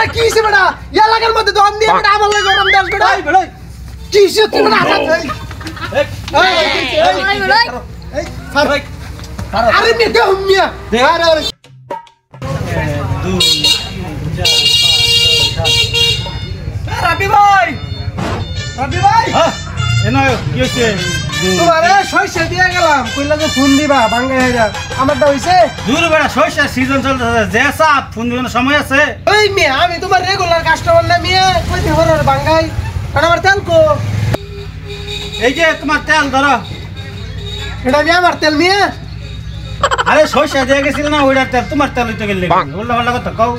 বেটা কি হইছে বেটা এলাকার মধ্যে দম দিয়ে বেটা আমার লাগে গরম দাস বেটা এই বেড়াই কি হইছে তুই বেটা আরে মে দে হুমিয়া আরে আরে রাবি ভাই হ্যাঁ এনো কি হইছে তোমারে সইছে দিয়ে গেলাম কইলা যে ফোন দিবা ভাঙ্গা হইরা আমারটা হইছে দূর বেড়া সইসা সিজন চলতেছে যে সাপ ফোন দিবেন সময় আছে ওই মে আমি তোমার রেগুলার কাস্টমার না মিয়া কই দি হরর ভাঙ্গাই কারণ আমার তেল কো এই যে তোমার তেল ধরো এটা মিয়া আমার তেল মিয়া আরে সইসা দিয়ে গেছিল না ওইটার তেল তোমার তেল হইতে গেলে উল্টা পাল্টা কথা কও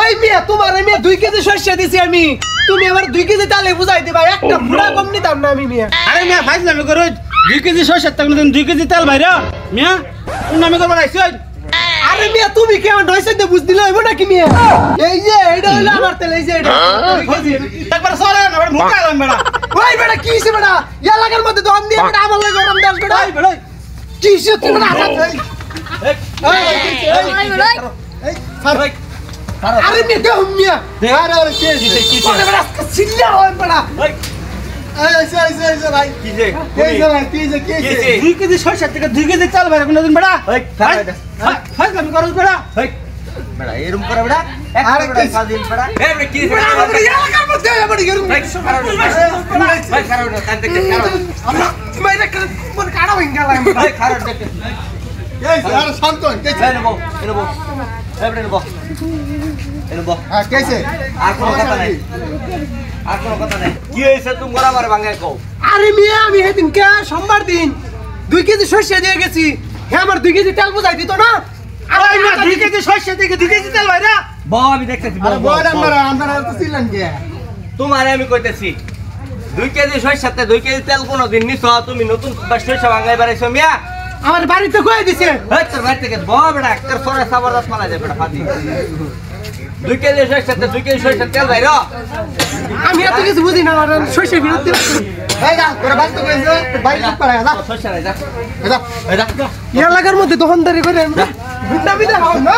ওই মিয়া তোমার মিয়া 2 কেজি সরষে দিছি আমি তুমি আবার 2 কেজি তালে বুঝাই দিবা একটা পুরা কম নিতাম না আমি মিয়া আরে মিয়া ফাইজলামি করো 2 কেজি সইসার তেল তুমি 2 কেজি তেল ভাইরা মিয়া তুমি আমি করব রাইছো আরে মিয়া তুমি কি আমার নয়সে দিয়ে বুঝ দিলে হইব নাকি মিয়া এই যে এটা হলো আমার তেল এই যে এটা একবার সরে না বড় মুখা গেলাম বেড়া ওই বেটা কি হইছে বেটা এলাকার মধ্যে দম দিয়ে বেটা আমার লাগে গরম দাস বেটা এই বেড়াই কি হইছে তুই বেটা আরে মে দে হুমিয়া আরে আরে কি হইছে কি হইছে বেটা চিল্লা হয় বেটা এই ভাই কি যে কি হইছে 2 কেজি সইসার থেকে 2 কেজি তেল ভাইরা কোনদিন বেড়া ফাইজলামি করো বেড়া বেড়া এরকম করে বেড়া আরে কি সাদিন বেড়া এ বেড়া কি বেটা আমাদের এলাকার মধ্যে আমার গরম ভাই খারাপ না কান দেখতে খারাপ আমরা মেরে কোন কাড়া ভাঙ্গা লাগে ভাই খারাপ দেখতে এই আরে শান্ত কে এনেবো এ বেড়া এনেবো হ্যাঁ কেসে আর কোনো কথা নাই কি হইছে তুমি গড়া মারে ভাঙায় কও আরে মিয়া আমি সেদিন কে সোমবার দিন 2 কেজি সরষে দিয়ে গেছি হ্যাঁ আমার 2 কেজি তেল বুঝাই দিত না আরে না 2 কেজি সইসা থেকে 2 কেজি তেল ভাইরা বউ আমি দেখতেছি আমরা তো ছিলেন কে তোমারে আমি কইতেছি 2 কেজি সরিষার সাথে 2 কেজি তেল কোনদিন নিছো তুমি নতুন সরিষা ভাঙাই বাড়াইছো মিয়া আমার বাড়িতে কই দিছে এই তোর বাড়ি থেকে বউ বেড়া একটা সরে সাবরদাস মারা যায় বেড়া ফাদি 2 কেজি সরিষার সাথে 2 কেজি সরিষার তেল ভাইরা আমি এত কিছু বুঝি না আর সরষে বিরুদ্ধে এই যা তোরা বাড়িতে কইছো বাইরে পড়া যা সরিষা যা এলাকার মধ্যে দোকানদারি করে গুন্ডামি দেখাও না